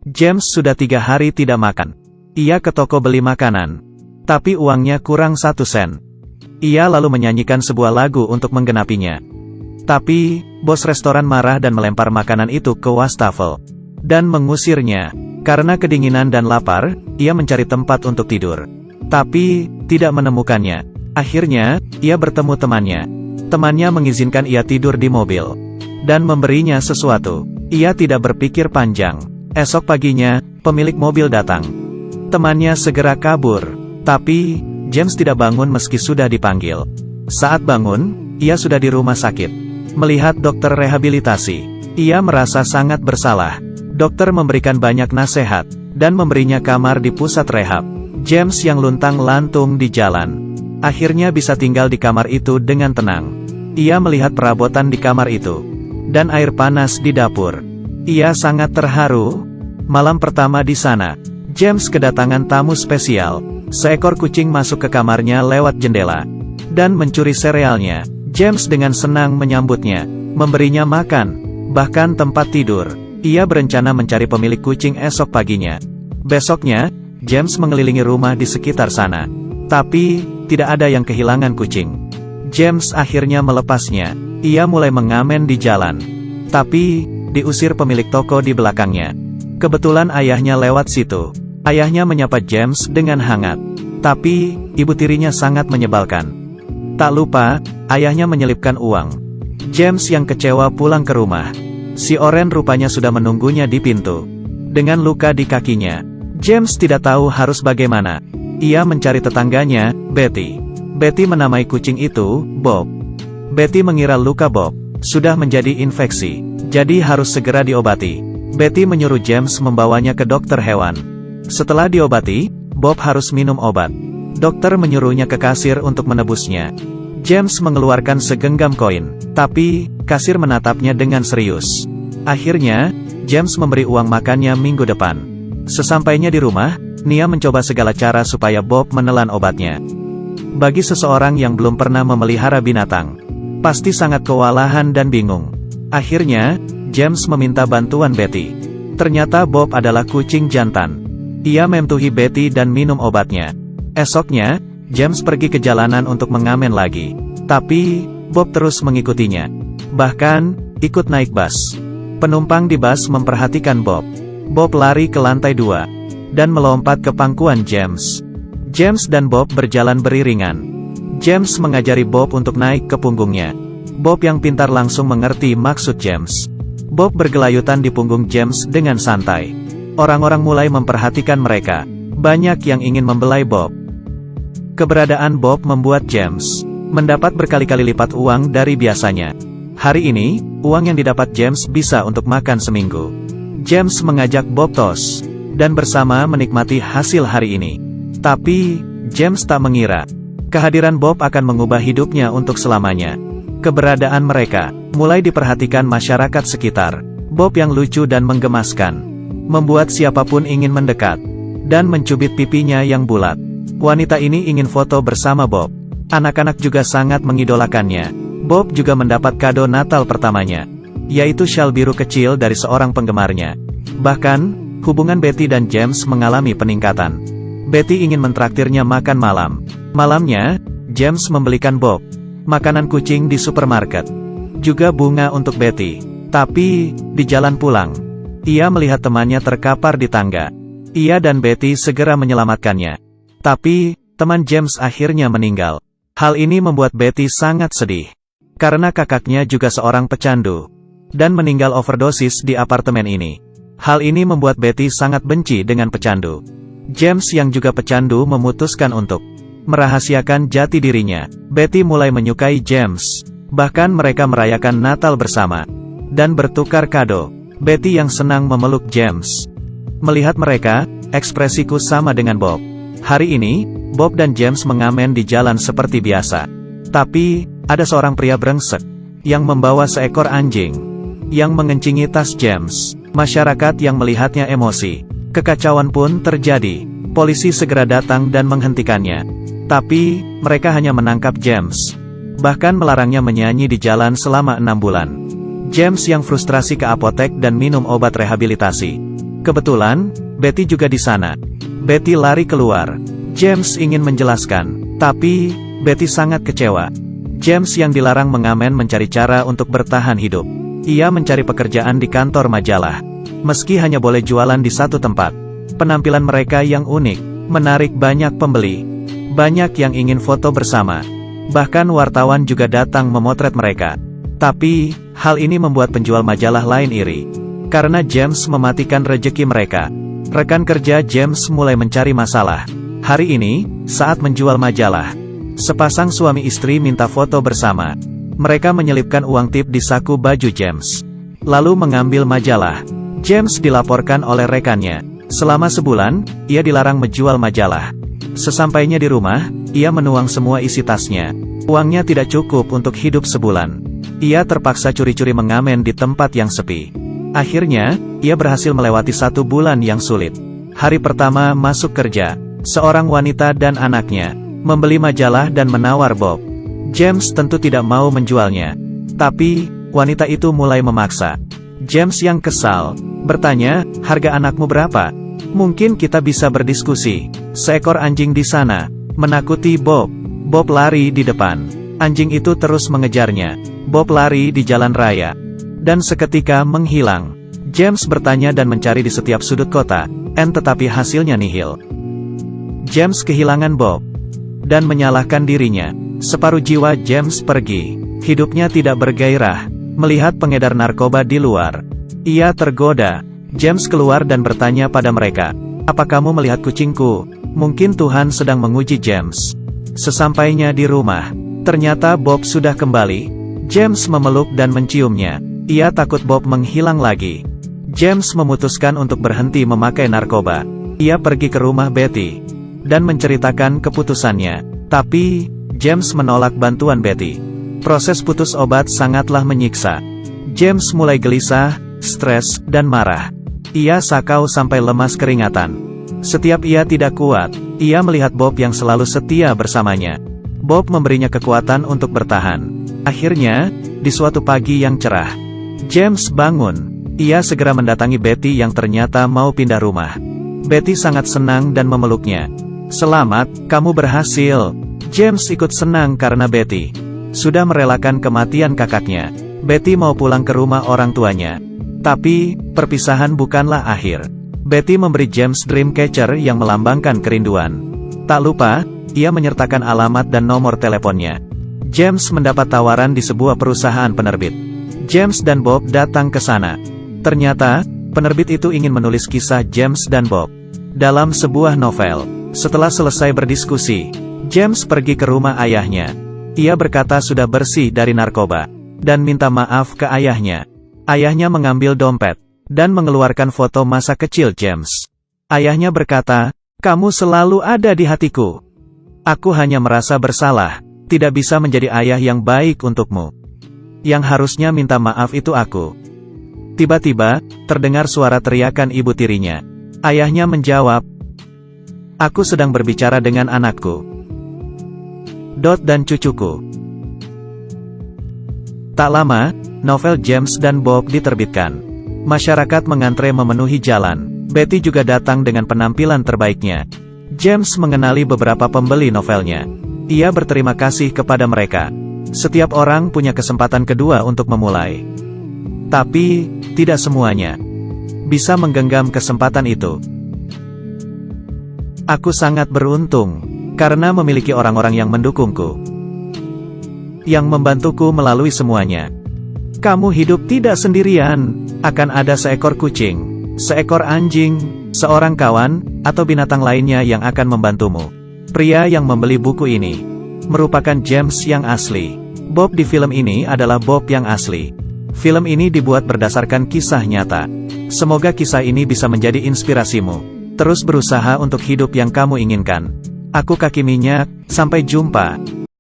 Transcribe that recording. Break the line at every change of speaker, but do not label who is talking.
James sudah 3 hari tidak makan. Ia ke toko beli makanan. Tapi uangnya kurang 1 sen. Ia lalu menyanyikan sebuah lagu untuk menggenapinya. Tapi, bos restoran marah dan melempar makanan itu ke wastafel. Dan mengusirnya. Karena kedinginan dan lapar, ia mencari tempat untuk tidur. Tapi, tidak menemukannya. Akhirnya, ia bertemu temannya. Temannya mengizinkan ia tidur di mobil. Dan memberinya sesuatu. Ia tidak berpikir panjang. Esok paginya, pemilik mobil datang. Temannya segera kabur. Tapi, James tidak bangun meski sudah dipanggil. Saat bangun, ia sudah di rumah sakit. Melihat dokter rehabilitasi, ia merasa sangat bersalah. Dokter memberikan banyak nasihat, dan memberinya kamar di pusat rehab. James yang luntang-lantung di jalan, akhirnya bisa tinggal di kamar itu dengan tenang. Ia melihat perabotan di kamar itu, dan air panas di dapur. Ia sangat terharu. Malam pertama di sana, James kedatangan tamu spesial. Seekor kucing masuk ke kamarnya lewat jendela, dan mencuri serealnya. James dengan senang menyambutnya, memberinya makan, bahkan tempat tidur. Ia berencana mencari pemilik kucing esok paginya. Besoknya, James mengelilingi rumah di sekitar sana. Tapi, tidak ada yang kehilangan kucing. James akhirnya melepasnya. Ia mulai mengamen di jalan. Tapi, diusir pemilik toko di belakangnya. Kebetulan ayahnya lewat situ. Ayahnya menyapa James dengan hangat. Tapi, ibu tirinya sangat menyebalkan. Tak lupa, ayahnya menyelipkan uang. James yang kecewa pulang ke rumah. Si Oren rupanya sudah menunggunya di pintu. Dengan luka di kakinya, James tidak tahu harus bagaimana. Ia mencari tetangganya, Betty. Betty menamai kucing itu, Bob. Betty mengira luka Bob sudah menjadi infeksi, jadi harus segera diobati. Betty menyuruh James membawanya ke dokter hewan. Setelah diobati, Bob harus minum obat. Dokter menyuruhnya ke kasir untuk menebusnya. James mengeluarkan segenggam koin, tapi kasir menatapnya dengan serius. Akhirnya, James memberi uang makannya minggu depan. Sesampainya di rumah, Nia mencoba segala cara supaya Bob menelan obatnya. Bagi seseorang yang belum pernah memelihara binatang, pasti sangat kewalahan dan bingung. Akhirnya, James meminta bantuan Betty. Ternyata Bob adalah kucing jantan. Ia memtuhi Betty dan minum obatnya. Esoknya, James pergi ke jalanan untuk mengamen lagi. Tapi, Bob terus mengikutinya. Bahkan, ikut naik bus. Penumpang di bus memperhatikan Bob. Bob lari ke lantai 2. Dan melompat ke pangkuan James. James dan Bob berjalan beriringan. James mengajari Bob untuk naik ke punggungnya. Bob yang pintar langsung mengerti maksud James. Bob bergelayutan di punggung James dengan santai. Orang-orang mulai memperhatikan mereka. Banyak yang ingin membelai Bob. Keberadaan Bob membuat James mendapat berkali-kali lipat uang dari biasanya. Hari ini, uang yang didapat James bisa untuk makan seminggu. James mengajak Bob tos, dan bersama menikmati hasil hari ini. Tapi, James tak mengira kehadiran Bob akan mengubah hidupnya untuk selamanya. Keberadaan mereka mulai diperhatikan masyarakat sekitar. Bob yang lucu dan menggemaskan membuat siapapun ingin mendekat dan mencubit pipinya yang bulat. Wanita ini ingin foto bersama Bob. Anak-anak juga sangat mengidolakannya. Bob juga mendapat kado Natal pertamanya, yaitu syal biru kecil dari seorang penggemarnya. Bahkan, hubungan Betty dan James mengalami peningkatan. Betty ingin mentraktirnya makan malam. Malamnya, James membelikan Bob makanan kucing di supermarket. Juga bunga untuk Betty. Tapi, di jalan pulang, ia melihat temannya terkapar di tangga. Ia dan Betty segera menyelamatkannya. Tapi, teman James akhirnya meninggal. Hal ini membuat Betty sangat sedih. Karena kakaknya juga seorang pecandu. Dan meninggal overdosis di apartemen ini. Hal ini membuat Betty sangat benci dengan pecandu. James yang juga pecandu memutuskan untuk merahasiakan jati dirinya. Betty mulai menyukai James. Bahkan mereka merayakan Natal bersama. Dan bertukar kado. Betty yang senang memeluk James. Melihat mereka, ekspresiku sama dengan Bob. Hari ini, Bob dan James mengamen di jalan seperti biasa. Tapi, ada seorang pria brengsek yang membawa seekor anjing yang mengencingi tas James. Masyarakat yang melihatnya emosi. Kekacauan pun terjadi. Polisi segera datang dan menghentikannya. Tapi, mereka hanya menangkap James. Bahkan melarangnya menyanyi di jalan selama 6 bulan. James yang frustrasi ke apotek dan minum obat rehabilitasi. Kebetulan, Betty juga di sana. Betty lari keluar. James ingin menjelaskan, tapi Betty sangat kecewa. James yang dilarang mengamen mencari cara untuk bertahan hidup. Ia mencari pekerjaan di kantor majalah. Meski hanya boleh jualan di satu tempat. Penampilan mereka yang unik, menarik banyak pembeli. Banyak yang ingin foto bersama. Bahkan wartawan juga datang memotret mereka. Tapi, hal ini membuat penjual majalah lain iri. Karena James mematikan rejeki mereka. Rekan kerja James mulai mencari masalah. Hari ini, saat menjual majalah, sepasang suami istri minta foto bersama. Mereka menyelipkan uang tip di saku baju James. Lalu mengambil majalah. James dilaporkan oleh rekannya. Selama sebulan, ia dilarang menjual majalah. Sesampainya di rumah, ia menuang semua isi tasnya. Uangnya tidak cukup untuk hidup sebulan. Ia terpaksa curi-curi mengamen di tempat yang sepi. Akhirnya, ia berhasil melewati 1 bulan yang sulit. Hari pertama masuk kerja, seorang wanita dan anaknya membeli majalah dan menawar Bob. James tentu tidak mau menjualnya. Tapi, wanita itu mulai memaksa. James yang kesal, bertanya, "Harga anakmu berapa? Mungkin kita bisa berdiskusi." Seekor anjing di sana menakuti Bob. Bob lari di depan. Anjing itu terus mengejarnya. Bob lari di jalan raya. Dan seketika menghilang. James bertanya dan mencari di setiap sudut kota, tetapi hasilnya nihil. James kehilangan Bob. Dan menyalahkan dirinya. Separuh jiwa James pergi. Hidupnya tidak bergairah. Melihat pengedar narkoba di luar. Ia tergoda. James keluar dan bertanya pada mereka, "Apa kamu melihat kucingku?" Mungkin Tuhan sedang menguji James. Sesampainya di rumah, ternyata Bob sudah kembali. James memeluk dan menciumnya. Ia takut Bob menghilang lagi. James memutuskan untuk berhenti memakai narkoba. Ia pergi ke rumah Betty dan menceritakan keputusannya. Tapi, James menolak bantuan Betty. Proses putus obat sangatlah menyiksa. James mulai gelisah, stres, dan marah. Ia sakau sampai lemas keringatan. Setiap ia tidak kuat, ia melihat Bob yang selalu setia bersamanya. Bob memberinya kekuatan untuk bertahan. Akhirnya, di suatu pagi yang cerah, James bangun. Ia segera mendatangi Betty yang ternyata mau pindah rumah. Betty sangat senang dan memeluknya. "Selamat, kamu berhasil." James ikut senang karena Betty sudah merelakan kematian kakaknya. Betty mau pulang ke rumah orang tuanya. Tapi, perpisahan bukanlah akhir. Betty memberi James Dreamcatcher yang melambangkan kerinduan. Tak lupa, ia menyertakan alamat dan nomor teleponnya. James mendapat tawaran di sebuah perusahaan penerbit. James dan Bob datang ke sana. Ternyata, penerbit itu ingin menulis kisah James dan Bob dalam sebuah novel. Setelah selesai berdiskusi, James pergi ke rumah ayahnya. Ia berkata sudah bersih dari narkoba dan minta maaf ke ayahnya. Ayahnya mengambil dompet dan mengeluarkan foto masa kecil James. Ayahnya berkata, "Kamu selalu ada di hatiku. Aku hanya merasa bersalah, tidak bisa menjadi ayah yang baik untukmu. Yang harusnya minta maaf itu aku." Tiba-tiba, terdengar suara teriakan ibu tirinya. Ayahnya menjawab, "Aku sedang berbicara dengan anakku. Dot dan cucuku." Tak lama, novel James dan Bob diterbitkan. Masyarakat mengantre memenuhi jalan. Betty juga datang dengan penampilan terbaiknya. James mengenali beberapa pembeli novelnya. Ia berterima kasih kepada mereka. Setiap orang punya kesempatan kedua untuk memulai. Tapi, tidak semuanya bisa menggenggam kesempatan itu. Aku sangat beruntung, karena memiliki orang-orang yang mendukungku, yang membantuku melalui semuanya. Kamu hidup tidak sendirian, akan ada seekor kucing, seekor anjing, seorang kawan, atau binatang lainnya yang akan membantumu. Pria yang membeli buku ini merupakan James yang asli. Bob di film ini adalah Bob yang asli. Film ini dibuat berdasarkan kisah nyata. Semoga kisah ini bisa menjadi inspirasimu. Terus berusaha untuk hidup yang kamu inginkan. Aku Kaki Minyak, sampai jumpa.